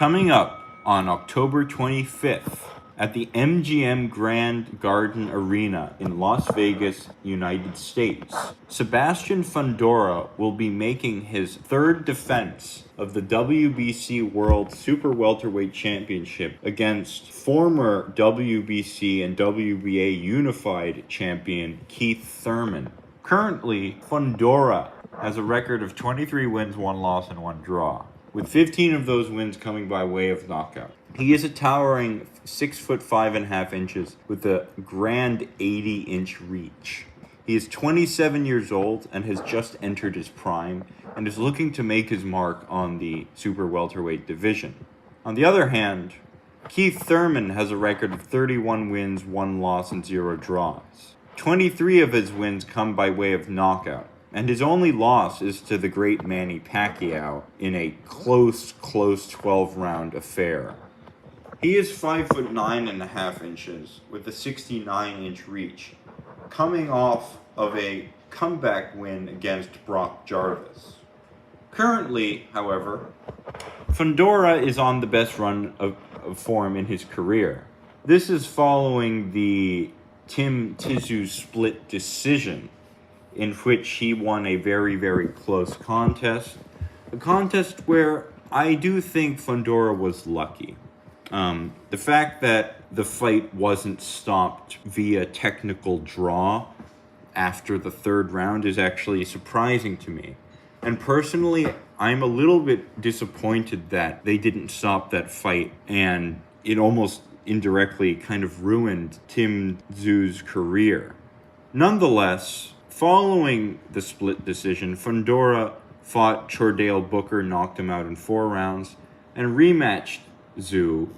Coming up on October 25th at the MGM Grand Garden Arena in Las Vegas, United States, Sebastian Fundora will be making his third defense of the WBC World Super Welterweight Championship against former WBC and WBA Unified Champion Keith Thurman. Currently, Fundora has a record of 23 wins, 1 loss, and 1 draw, with 15 of those wins coming by way of knockout. He is a towering 6'5.5" with a grand 80-inch reach. He is 27 years old and has just entered his prime and is looking to make his mark on the super welterweight division. On the other hand, Keith Thurman has a record of 31 wins, 1 loss, and 0 draws. 23 of his wins come by way of knockout, and his only loss is to the great Manny Pacquiao in a close 12-round affair. He is 5'9.5" with a 69-inch reach, coming off of a comeback win against Brock Jarvis. Currently, however, Fundora is on the best run of form in his career. This is following the Tim Tszyu split decision, in which he won a very, very close contest. A contest where I do think Fundora was lucky. The fact that the fight wasn't stopped via technical draw after the third round is actually surprising to me. And personally, I'm a little bit disappointed that they didn't stop that fight, and it almost indirectly kind of ruined Tim Tszyu's career. Nonetheless, following the split decision, Fundora fought Chordale Booker, knocked him out in 4 rounds, and rematched Tszyu,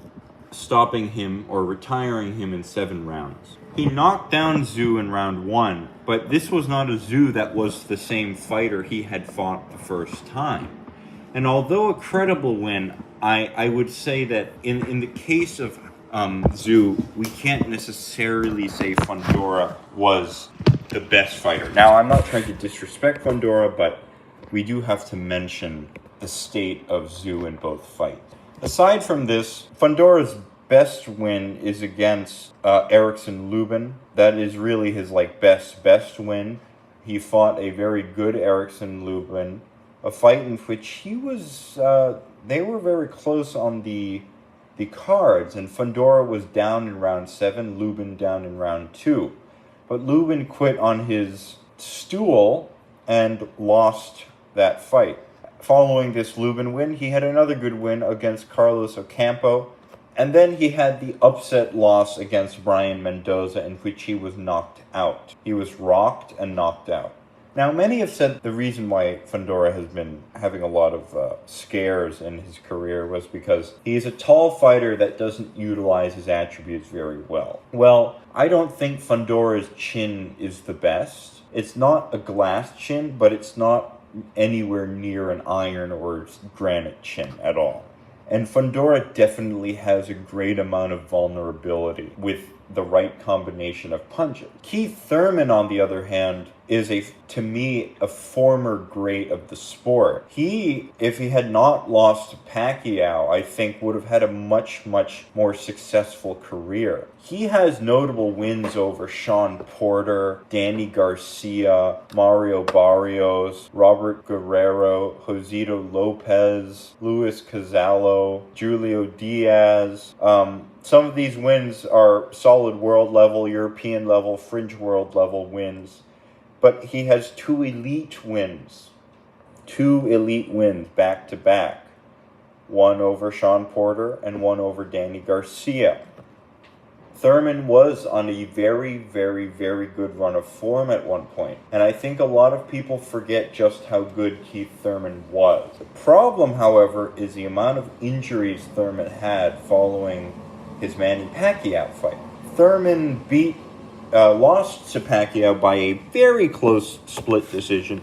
stopping him or retiring him in 7 rounds. He knocked down Tszyu in round 1, but this was not a Tszyu that was the same fighter he had fought the first time. And although a credible win, I would say that in the case of Tszyu, we can't necessarily say Fundora was the best fighter. Now, I'm not trying to disrespect Fundora, but we do have to mention the state of Tszyu in both fights. Aside from this, Fundora's best win is against Erickson Lubin. That is really his best win. He fought a very good Erickson Lubin, a fight in which he was they were very close on the cards, and Fundora was down in round 7, Lubin down in round 2. But Lubin quit on his stool and lost that fight. Following this Lubin win, he had another good win against Carlos Ocampo, and then he had the upset loss against Brian Mendoza, in which he was knocked out. He was rocked and knocked out. Now, many have said the reason why Fundora has been having a lot of scares in his career was because he's a tall fighter that doesn't utilize his attributes very well. Well, I don't think Fundora's chin is the best. It's not a glass chin, but it's not anywhere near an iron or granite chin at all. And Fundora definitely has a great amount of vulnerability with the right combination of punches. Keith Thurman, on the other hand, is, to me, a former great of the sport. He, if he had not lost to Pacquiao, I think would have had a much more successful career. He has notable wins over Sean Porter, Danny Garcia, Mario Barrios, Robert Guerrero, Josito Lopez, Luis Cazalo, Julio Diaz. Some of these wins are solid world level, European level, fringe world level wins. But he has 2 elite wins. 2 elite wins back to back. One over Sean Porter and one over Danny Garcia. Thurman was on a very good run of form at one point. And I think a lot of people forget just how good Keith Thurman was. The problem, however, is the amount of injuries Thurman had following his Manny Pacquiao fight. Thurman lost to Pacquiao by a very close split decision,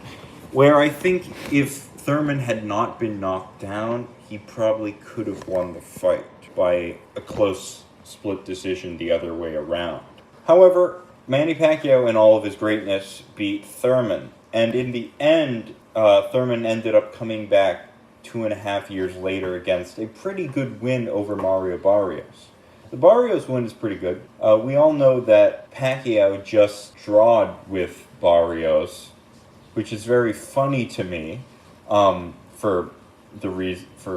where I think if Thurman had not been knocked down, he probably could have won the fight by a close split decision the other way around. However, Manny Pacquiao, in all of his greatness, beat Thurman. And in the end, Thurman ended up coming back 2.5 years later against a pretty good win over Mario Barrios. The Barrios win is pretty good. We all know that Pacquiao just drawed with Barrios, which is very funny to me for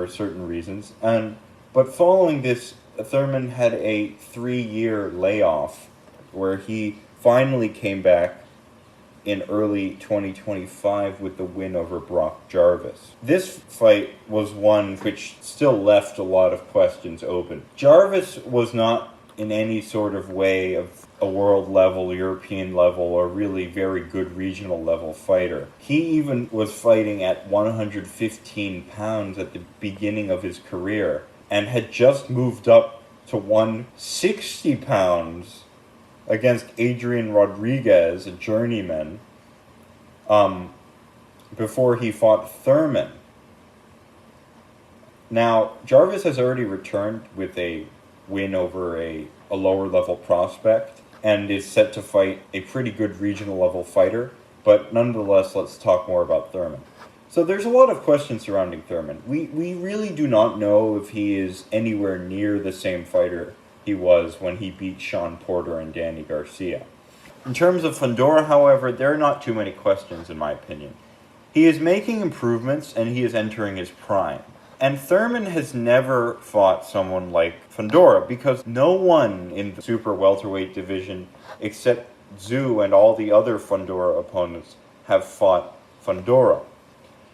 certain reasons. But following this, Thurman had a 3-year layoff where he finally came back in early 2025 with the win over Brock Jarvis. This fight was one which still left a lot of questions open. Jarvis was not in any sort of way of a world level, European level, or really very good regional level fighter. He even was fighting at 115 pounds at the beginning of his career and had just moved up to 160 pounds against Adrian Rodriguez, a journeyman, before he fought Thurman. Now, Jarvis has already returned with a win over a lower level prospect and is set to fight a pretty good regional level fighter, but nonetheless, let's talk more about Thurman. So there's a lot of questions surrounding Thurman. We really do not know if he is anywhere near the same fighter he was when he beat Sean Porter and Danny Garcia. In terms of Fundora, however, there are not too many questions in my opinion. He is making improvements and he is entering his prime. And Thurman has never fought someone like Fundora because no one in the super welterweight division except Zhu and all the other Fundora opponents have fought Fundora.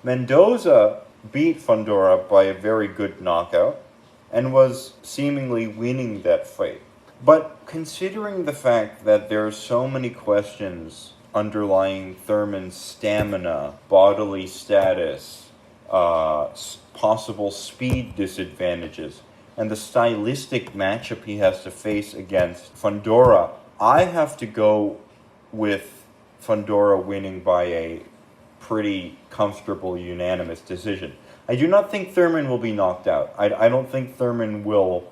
Mendoza beat Fundora by a very good knockout and was seemingly winning that fight. But considering the fact that there are so many questions underlying Thurman's stamina, bodily status, possible speed disadvantages, and the stylistic matchup he has to face against Fundora, I have to go with Fundora winning by a pretty comfortable unanimous decision. I do not think Thurman will be knocked out. I don't think Thurman will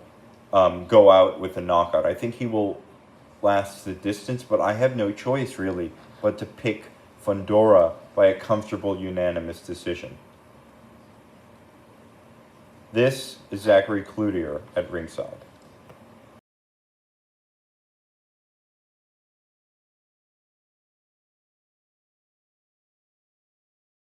go out with a knockout. I think he will last the distance, but I have no choice really but to pick Fundora by a comfortable unanimous decision. This is Zachary Cloutier at Ringside.